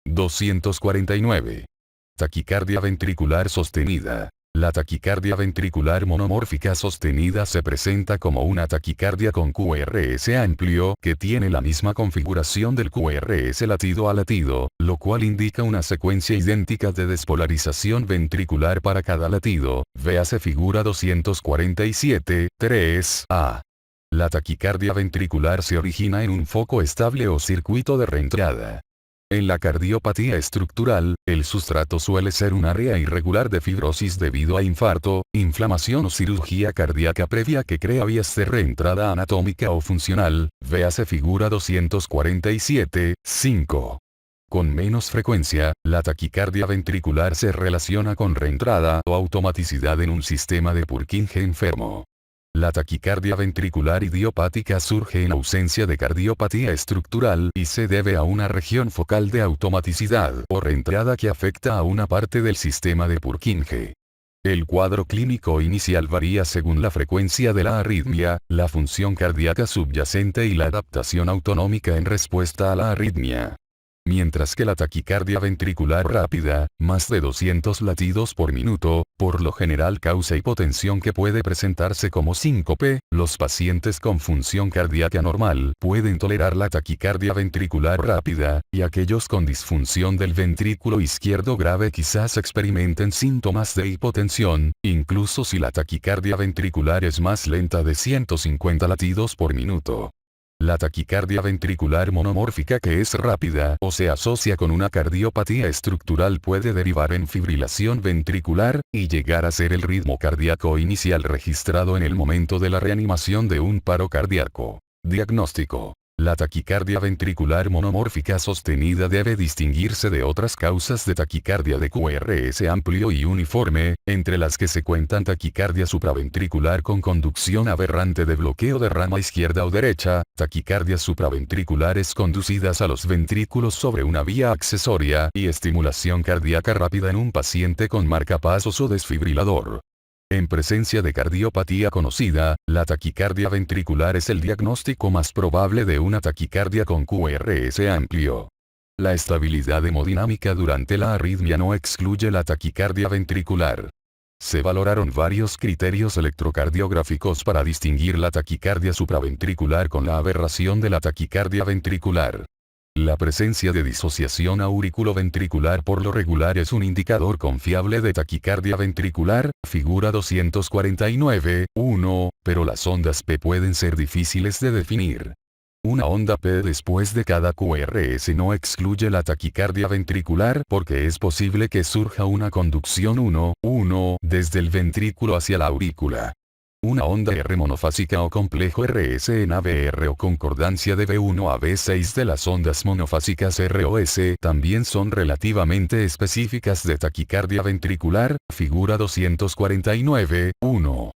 249. Taquicardia ventricular sostenida. La taquicardia ventricular monomórfica sostenida se presenta como una taquicardia con QRS amplio que tiene la misma configuración del QRS latido a latido, lo cual indica una secuencia idéntica de despolarización ventricular para cada latido, véase figura 247, 3a. La taquicardia ventricular se origina en un foco estable o circuito de reentrada. En la cardiopatía estructural, el sustrato suele ser un área irregular de fibrosis debido a infarto, inflamación o cirugía cardíaca previa que crea vías de reentrada anatómica o funcional, véase figura 247, 5. Con menos frecuencia, la taquicardia ventricular se relaciona con reentrada o automaticidad en un sistema de Purkinje enfermo. La taquicardia ventricular idiopática surge en ausencia de cardiopatía estructural y se debe a una región focal de automaticidad o reentrada que afecta a una parte del sistema de Purkinje. El cuadro clínico inicial varía según la frecuencia de la arritmia, la función cardíaca subyacente y la adaptación autonómica en respuesta a la arritmia. Mientras que la taquicardia ventricular rápida, más de 200 latidos por minuto, por lo general causa hipotensión que puede presentarse como síncope, los pacientes con función cardíaca normal pueden tolerar la taquicardia ventricular rápida, y aquellos con disfunción del ventrículo izquierdo grave quizás experimenten síntomas de hipotensión, incluso si la taquicardia ventricular es más lenta de 150 latidos por minuto. La taquicardia ventricular monomórfica que es rápida o se asocia con una cardiopatía estructural puede derivar en fibrilación ventricular, y llegar a ser el ritmo cardíaco inicial registrado en el momento de la reanimación de un paro cardíaco. Diagnóstico. La taquicardia ventricular monomórfica sostenida debe distinguirse de otras causas de taquicardia de QRS amplio y uniforme, entre las que se cuentan taquicardia supraventricular con conducción aberrante de bloqueo de rama izquierda o derecha, taquicardias supraventriculares conducidas a los ventrículos sobre una vía accesoria y estimulación cardíaca rápida en un paciente con marcapasos o desfibrilador. En presencia de cardiopatía conocida, la taquicardia ventricular es el diagnóstico más probable de una taquicardia con QRS amplio. La estabilidad hemodinámica durante la arritmia no excluye la taquicardia ventricular. Se valoraron varios criterios electrocardiográficos para distinguir la taquicardia supraventricular con la aberración de la taquicardia ventricular. La presencia de disociación auriculoventricular por lo regular es un indicador confiable de taquicardia ventricular, figura 249, 1, pero las ondas P pueden ser difíciles de definir. Una onda P después de cada QRS no excluye la taquicardia ventricular porque es posible que surja una conducción 1 desde el ventrículo hacia la aurícula. Una onda R monofásica o complejo RS en ABR o concordancia de B1 a B6 de las ondas monofásicas R o S también son relativamente específicas de taquicardia ventricular, figura 249, 1.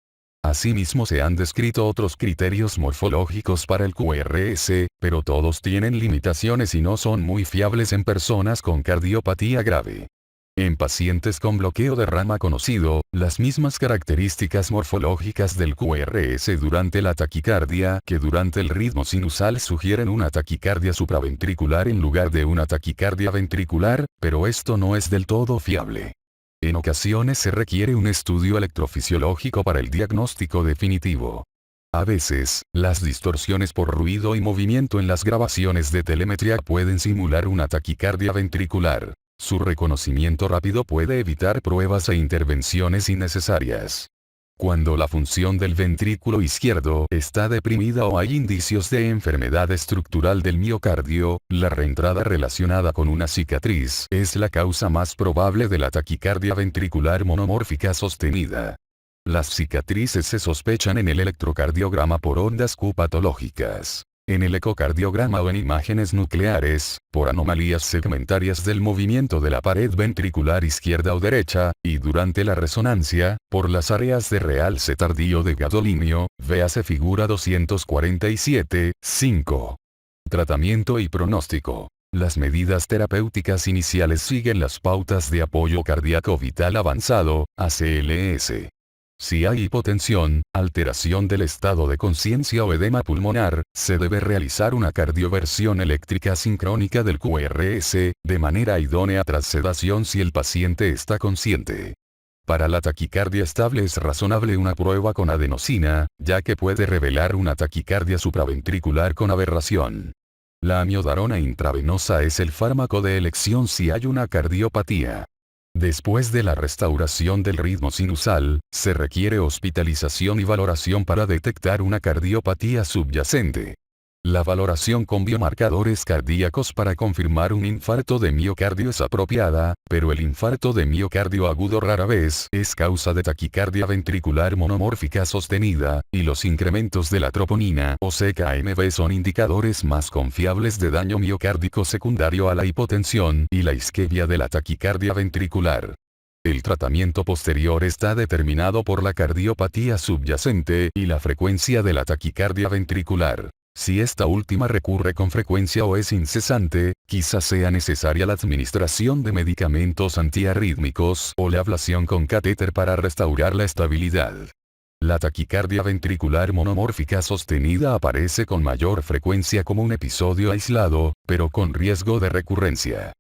Asimismo se han descrito otros criterios morfológicos para el QRS, pero todos tienen limitaciones y no son muy fiables en personas con cardiopatía grave. En pacientes con bloqueo de rama conocido, las mismas características morfológicas del QRS durante la taquicardia que durante el ritmo sinusal sugieren una taquicardia supraventricular en lugar de una taquicardia ventricular, pero esto no es del todo fiable. En ocasiones se requiere un estudio electrofisiológico para el diagnóstico definitivo. A veces, las distorsiones por ruido y movimiento en las grabaciones de telemetría pueden simular una taquicardia ventricular. Su reconocimiento rápido puede evitar pruebas e intervenciones innecesarias. Cuando la función del ventrículo izquierdo está deprimida o hay indicios de enfermedad estructural del miocardio, la reentrada relacionada con una cicatriz es la causa más probable de la taquicardia ventricular monomórfica sostenida. Las cicatrices se sospechan en el electrocardiograma por ondas Q patológicas. En el ecocardiograma o en imágenes nucleares, por anomalías segmentarias del movimiento de la pared ventricular izquierda o derecha, y durante la resonancia, por las áreas de realce tardío de gadolinio, véase figura 247, 5. Tratamiento y pronóstico. Las medidas terapéuticas iniciales siguen las pautas de apoyo cardíaco vital avanzado, ACLS. Si hay hipotensión, alteración del estado de conciencia o edema pulmonar, se debe realizar una cardioversión eléctrica sincrónica del QRS, de manera idónea tras sedación si el paciente está consciente. Para la taquicardia estable es razonable una prueba con adenosina, ya que puede revelar una taquicardia supraventricular con aberración. La amiodarona intravenosa es el fármaco de elección si hay una cardiopatía. Después de la restauración del ritmo sinusal, se requiere hospitalización y valoración para detectar una cardiopatía subyacente. La valoración con biomarcadores cardíacos para confirmar un infarto de miocardio es apropiada, pero el infarto de miocardio agudo rara vez es causa de taquicardia ventricular monomórfica sostenida, y los incrementos de la troponina o CKMB son indicadores más confiables de daño miocárdico secundario a la hipotensión y la isquemia de la taquicardia ventricular. El tratamiento posterior está determinado por la cardiopatía subyacente y la frecuencia de la taquicardia ventricular. Si esta última recurre con frecuencia o es incesante, quizás sea necesaria la administración de medicamentos antiarrítmicos o la ablación con catéter para restaurar la estabilidad. La taquicardia ventricular monomórfica sostenida aparece con mayor frecuencia como un episodio aislado, pero con riesgo de recurrencia.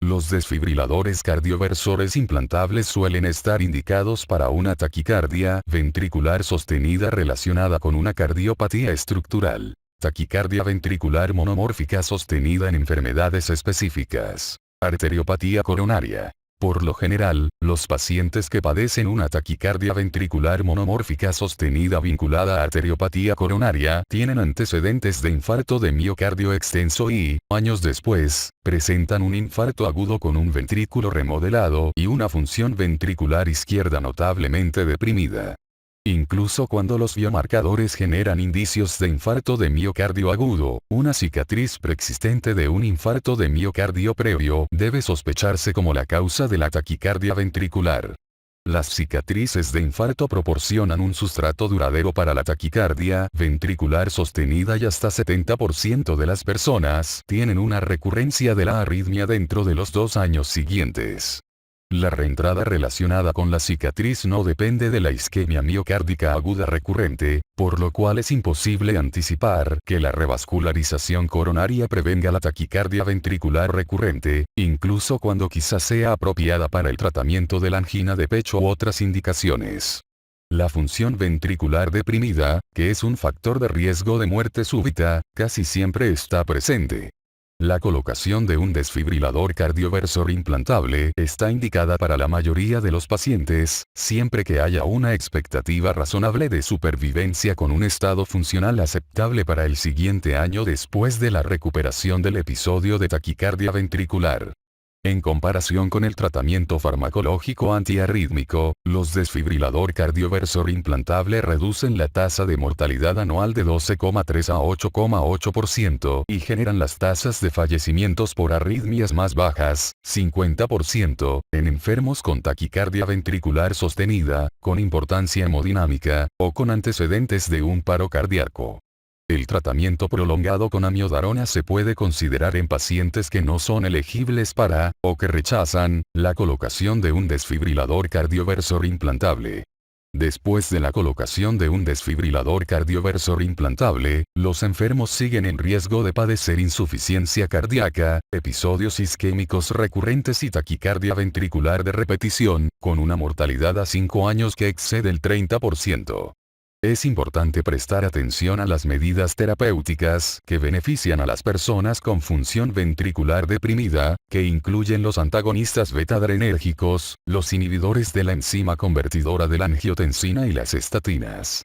Los desfibriladores cardioversores implantables suelen estar indicados para una taquicardia ventricular sostenida relacionada con una cardiopatía estructural. Taquicardia ventricular monomórfica sostenida en enfermedades específicas. Arteriopatía coronaria. Por lo general, los pacientes que padecen una taquicardia ventricular monomórfica sostenida vinculada a arteriopatía coronaria tienen antecedentes de infarto de miocardio extenso y, años después, presentan un infarto agudo con un ventrículo remodelado y una función ventricular izquierda notablemente deprimida. Incluso cuando los biomarcadores generan indicios de infarto de miocardio agudo, una cicatriz preexistente de un infarto de miocardio previo debe sospecharse como la causa de la taquicardia ventricular. Las cicatrices de infarto proporcionan un sustrato duradero para la taquicardia ventricular sostenida y hasta 70% de las personas tienen una recurrencia de la arritmia dentro de los 2 años siguientes. La reentrada relacionada con la cicatriz no depende de la isquemia miocárdica aguda recurrente, por lo cual es imposible anticipar que la revascularización coronaria prevenga la taquicardia ventricular recurrente, incluso cuando quizás sea apropiada para el tratamiento de la angina de pecho u otras indicaciones. La función ventricular deprimida, que es un factor de riesgo de muerte súbita, casi siempre está presente. La colocación de un desfibrilador cardioversor implantable está indicada para la mayoría de los pacientes, siempre que haya una expectativa razonable de supervivencia con un estado funcional aceptable para el siguiente año después de la recuperación del episodio de taquicardia ventricular. En comparación con el tratamiento farmacológico antiarrítmico, los desfibrilador cardioversor implantable reducen la tasa de mortalidad anual de 12,3 a 8,8% y generan las tasas de fallecimientos por arritmias más bajas, 50%, en enfermos con taquicardia ventricular sostenida, con importancia hemodinámica, o con antecedentes de un paro cardíaco. El tratamiento prolongado con amiodarona se puede considerar en pacientes que no son elegibles para, o que rechazan, la colocación de un desfibrilador cardioversor implantable. Después de la colocación de un desfibrilador cardioversor implantable, los enfermos siguen en riesgo de padecer insuficiencia cardíaca, episodios isquémicos recurrentes y taquicardia ventricular de repetición, con una mortalidad a 5 años que excede el 30%. Es importante prestar atención a las medidas terapéuticas que benefician a las personas con función ventricular deprimida, que incluyen los antagonistas beta-adrenérgicos, los inhibidores de la enzima convertidora de la angiotensina y las estatinas.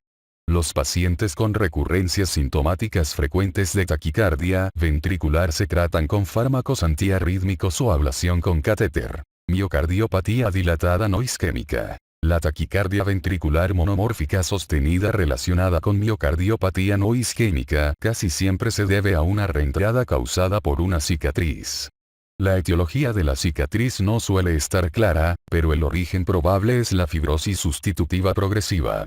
Los pacientes con recurrencias sintomáticas frecuentes de taquicardia ventricular se tratan con fármacos antiarrítmicos o ablación con catéter. Miocardiopatía dilatada no isquémica. La taquicardia ventricular monomórfica sostenida relacionada con miocardiopatía no isquémica casi siempre se debe a una reentrada causada por una cicatriz. La etiología de la cicatriz no suele estar clara, pero el origen probable es la fibrosis sustitutiva progresiva.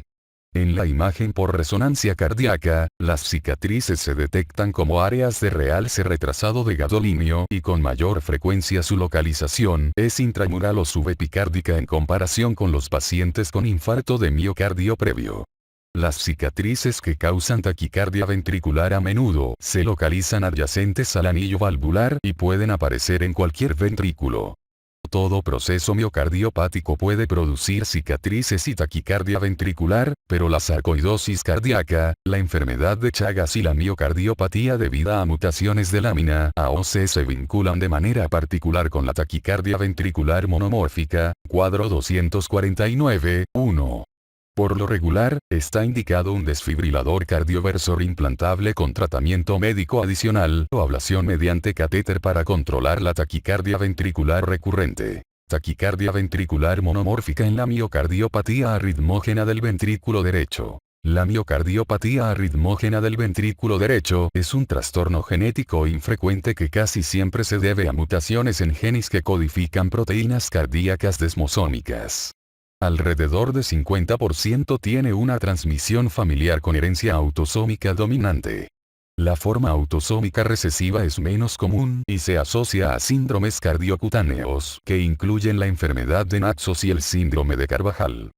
En la imagen por resonancia cardíaca, las cicatrices se detectan como áreas de realce retrasado de gadolinio y con mayor frecuencia su localización es intramural o subepicárdica en comparación con los pacientes con infarto de miocardio previo. Las cicatrices que causan taquicardia ventricular a menudo se localizan adyacentes al anillo valvular y pueden aparecer en cualquier ventrículo. Todo proceso miocardiopático puede producir cicatrices y taquicardia ventricular, pero la sarcoidosis cardíaca, la enfermedad de Chagas y la miocardiopatía debida a mutaciones de lámina AOC se vinculan de manera particular con la taquicardia ventricular monomórfica, cuadro 249.1. Por lo regular, está indicado un desfibrilador cardioversor implantable con tratamiento médico adicional o ablación mediante catéter para controlar la taquicardia ventricular recurrente. Taquicardia ventricular monomórfica en la miocardiopatía arritmógena del ventrículo derecho. La miocardiopatía arritmógena del ventrículo derecho es un trastorno genético infrecuente que casi siempre se debe a mutaciones en genes que codifican proteínas cardíacas desmosómicas. Alrededor de 50% tiene una transmisión familiar con herencia autosómica dominante. La forma autosómica recesiva es menos común y se asocia a síndromes cardiocutáneos que incluyen la enfermedad de Naxos y el síndrome de Carvajal.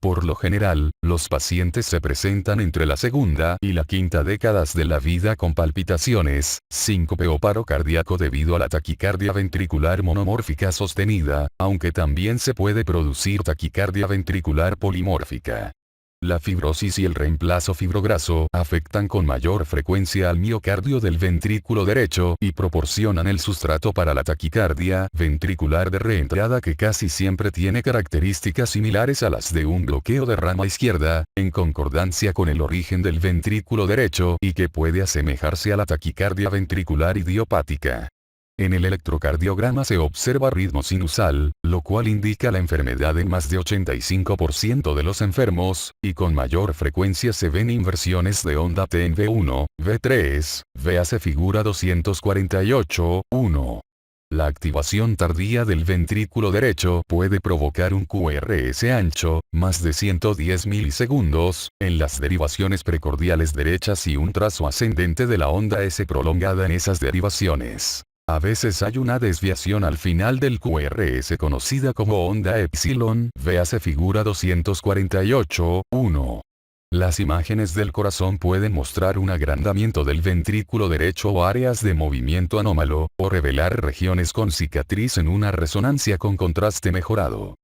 Por lo general, los pacientes se presentan entre la segunda y la quinta décadas de la vida con palpitaciones, síncope o paro cardíaco debido a la taquicardia ventricular monomórfica sostenida, aunque también se puede producir taquicardia ventricular polimórfica. La fibrosis y el reemplazo fibrograso afectan con mayor frecuencia al miocardio del ventrículo derecho y proporcionan el sustrato para la taquicardia ventricular de reentrada que casi siempre tiene características similares a las de un bloqueo de rama izquierda, en concordancia con el origen del ventrículo derecho y que puede asemejarse a la taquicardia ventricular idiopática. En el electrocardiograma se observa ritmo sinusal, lo cual indica la enfermedad en más de 85% de los enfermos, y con mayor frecuencia se ven inversiones de onda T en V1, V3, véase figura 248.1. La activación tardía del ventrículo derecho puede provocar un QRS ancho, más de 110 milisegundos, en las derivaciones precordiales derechas y un trazo ascendente de la onda S prolongada en esas derivaciones. A veces hay una desviación al final del QRS conocida como onda epsilon, véase figura 248.1. Las imágenes del corazón pueden mostrar un agrandamiento del ventrículo derecho o áreas de movimiento anómalo, o revelar regiones con cicatriz en una resonancia con contraste mejorado.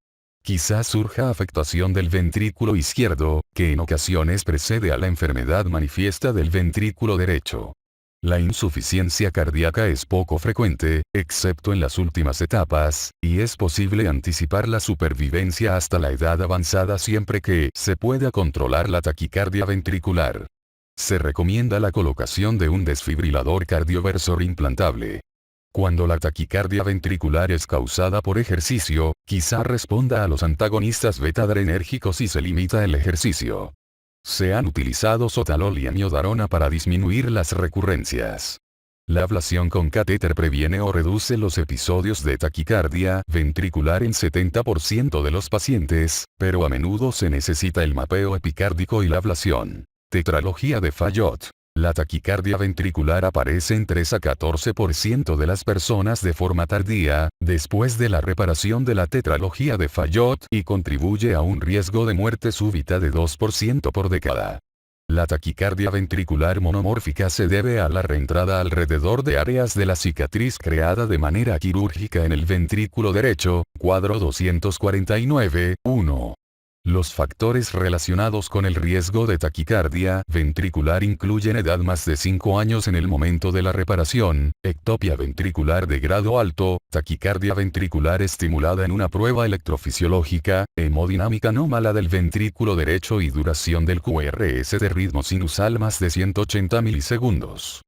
Quizás surja afectación del ventrículo izquierdo, que en ocasiones precede a la enfermedad manifiesta del ventrículo derecho. La insuficiencia cardíaca es poco frecuente, excepto en las últimas etapas, y es posible anticipar la supervivencia hasta la edad avanzada siempre que se pueda controlar la taquicardia ventricular. Se recomienda la colocación de un desfibrilador cardioversor implantable. Cuando la taquicardia ventricular es causada por ejercicio, quizá responda a los antagonistas beta-adrenérgicos y se limita el ejercicio. Se han utilizado sotalol y amiodarona para disminuir las recurrencias. La ablación con catéter previene o reduce los episodios de taquicardia ventricular en 70% de los pacientes, pero a menudo se necesita el mapeo epicárdico y la ablación. Tetralogía de Fayot. La taquicardia ventricular aparece en 3 a 14% de las personas de forma tardía, después de la reparación de la tetralogía de Fayot y contribuye a un riesgo de muerte súbita de 2% por década. La taquicardia ventricular monomórfica se debe a la reentrada alrededor de áreas de la cicatriz creada de manera quirúrgica en el ventrículo derecho, cuadro 249.1. Los factores relacionados con el riesgo de taquicardia ventricular incluyen edad más de 5 años en el momento de la reparación, ectopia ventricular de grado alto, taquicardia ventricular estimulada en una prueba electrofisiológica, hemodinámica anómala del ventrículo derecho y duración del QRS de ritmo sinusal más de 180 milisegundos.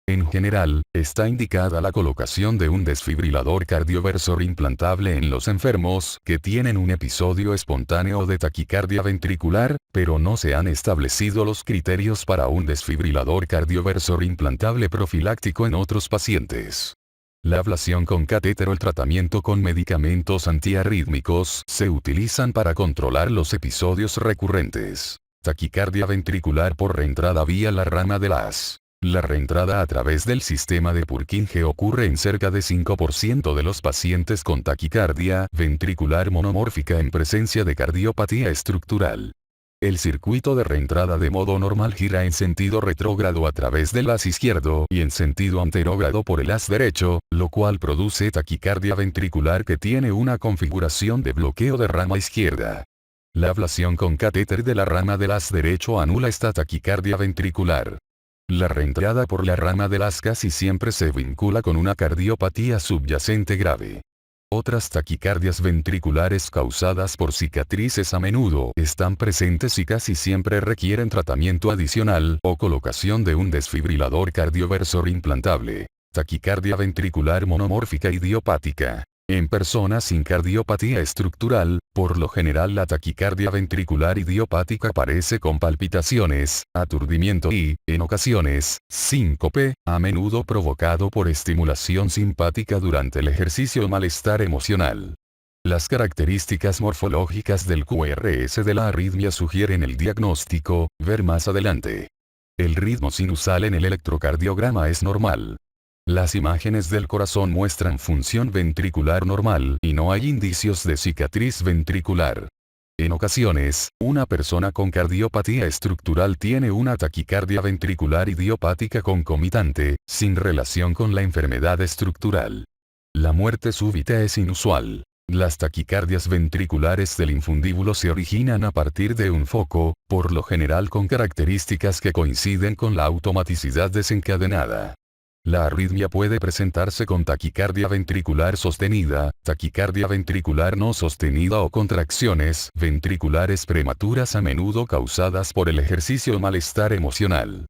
En general, está indicada la colocación de un desfibrilador cardioversor implantable en los enfermos que tienen un episodio espontáneo de taquicardia ventricular, pero no se han establecido los criterios para un desfibrilador cardioversor implantable profiláctico en otros pacientes. La ablación con catéter o el tratamiento con medicamentos antiarrítmicos se utilizan para controlar los episodios recurrentes. Taquicardia ventricular por reentrada vía la rama de las. La reentrada a través del sistema de Purkinje ocurre en cerca de 5% de los pacientes con taquicardia ventricular monomórfica en presencia de cardiopatía estructural. El circuito de reentrada de modo normal gira en sentido retrógrado a través del haz izquierdo y en sentido anterógrado por el haz derecho, lo cual produce taquicardia ventricular que tiene una configuración de bloqueo de rama izquierda. La ablación con catéter de la rama del haz derecho anula esta taquicardia ventricular. La reentrada por la rama del haz casi siempre se vincula con una cardiopatía subyacente grave. Otras taquicardias ventriculares causadas por cicatrices a menudo están presentes y casi siempre requieren tratamiento adicional o colocación de un desfibrilador cardioversor implantable. Taquicardia ventricular monomórfica idiopática. En personas sin cardiopatía estructural, por lo general la taquicardia ventricular idiopática aparece con palpitaciones, aturdimiento y, en ocasiones, síncope, a menudo provocado por estimulación simpática durante el ejercicio o malestar emocional. Las características morfológicas del QRS de la arritmia sugieren el diagnóstico, ver más adelante. El ritmo sinusal en el electrocardiograma es normal. Las imágenes del corazón muestran función ventricular normal y no hay indicios de cicatriz ventricular. En ocasiones, una persona con cardiopatía estructural tiene una taquicardia ventricular idiopática concomitante, sin relación con la enfermedad estructural. La muerte súbita es inusual. Las taquicardias ventriculares del infundíbulo se originan a partir de un foco, por lo general con características que coinciden con la automaticidad desencadenada. La arritmia puede presentarse con taquicardia ventricular sostenida, taquicardia ventricular no sostenida o contracciones ventriculares prematuras a menudo causadas por el ejercicio o malestar emocional.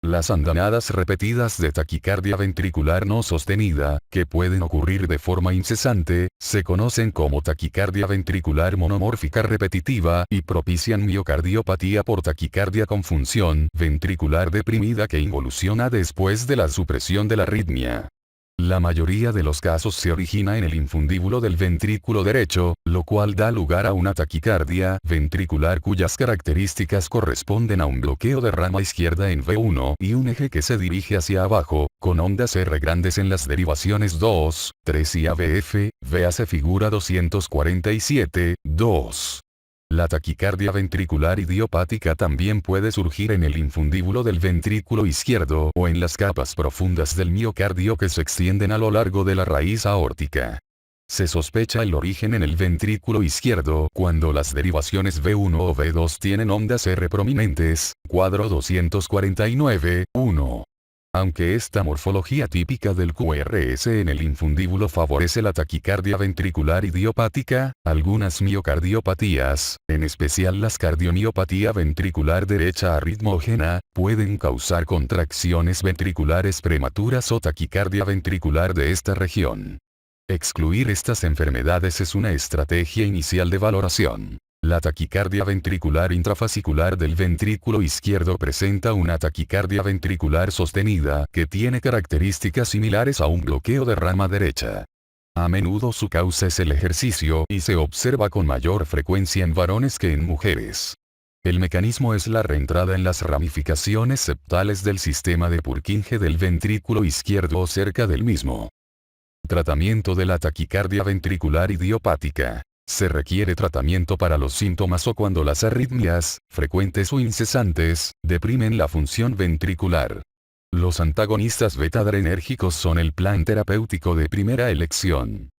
Las andanadas repetidas de taquicardia ventricular no sostenida, que pueden ocurrir de forma incesante, se conocen como taquicardia ventricular monomórfica repetitiva y propician miocardiopatía por taquicardia con función ventricular deprimida que involuciona después de la supresión de la arritmia. La mayoría de los casos se origina en el infundíbulo del ventrículo derecho, lo cual da lugar a una taquicardia ventricular cuyas características corresponden a un bloqueo de rama izquierda en V1 y un eje que se dirige hacia abajo, con ondas R grandes en las derivaciones 2, 3 y AVF, véase figura 247, 2. La taquicardia ventricular idiopática también puede surgir en el infundíbulo del ventrículo izquierdo o en las capas profundas del miocardio que se extienden a lo largo de la raíz aórtica. Se sospecha el origen en el ventrículo izquierdo cuando las derivaciones V1 o V2 tienen ondas R prominentes, cuadro 249, 1. Aunque esta morfología típica del QRS en el infundíbulo favorece la taquicardia ventricular idiopática, algunas miocardiopatías, en especial las cardiomiopatía ventricular derecha arritmógena, pueden causar contracciones ventriculares prematuras o taquicardia ventricular de esta región. Excluir estas enfermedades es una estrategia inicial de valoración. La taquicardia ventricular intrafascicular del ventrículo izquierdo presenta una taquicardia ventricular sostenida que tiene características similares a un bloqueo de rama derecha. A menudo su causa es el ejercicio y se observa con mayor frecuencia en varones que en mujeres. El mecanismo es la reentrada en las ramificaciones septales del sistema de Purkinje del ventrículo izquierdo o cerca del mismo. Tratamiento de la taquicardia ventricular idiopática. Se requiere tratamiento para los síntomas o cuando las arritmias, frecuentes o incesantes, deprimen la función ventricular. Los antagonistas beta-adrenérgicos son el plan terapéutico de primera elección.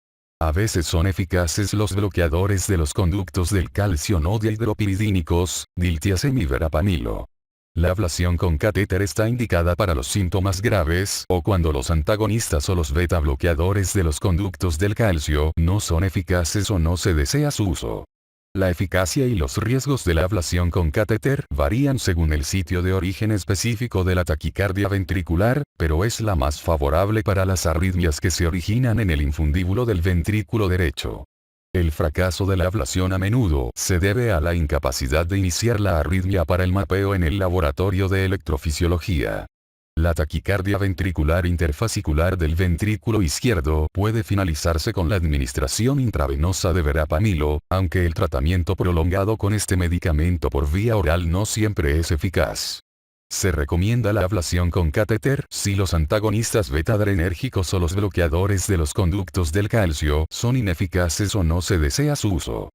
A veces son eficaces los bloqueadores de los conductos del calcio no dihidropiridínicos, diltiazem y verapamilo. La ablación con catéter está indicada para los síntomas graves o cuando los antagonistas o los beta bloqueadores de los conductos del calcio no son eficaces o no se desea su uso. La eficacia y los riesgos de la ablación con catéter varían según el sitio de origen específico de la taquicardia ventricular, pero es la más favorable para las arritmias que se originan en el infundíbulo del ventrículo derecho. El fracaso de la ablación a menudo se debe a la incapacidad de iniciar la arritmia para el mapeo en el laboratorio de electrofisiología. La taquicardia ventricular interfascicular del ventrículo izquierdo puede finalizarse con la administración intravenosa de verapamilo, aunque el tratamiento prolongado con este medicamento por vía oral no siempre es eficaz. Se recomienda la ablación con catéter si los antagonistas beta-adrenérgicos o los bloqueadores de los conductos del calcio son ineficaces o no se desea su uso.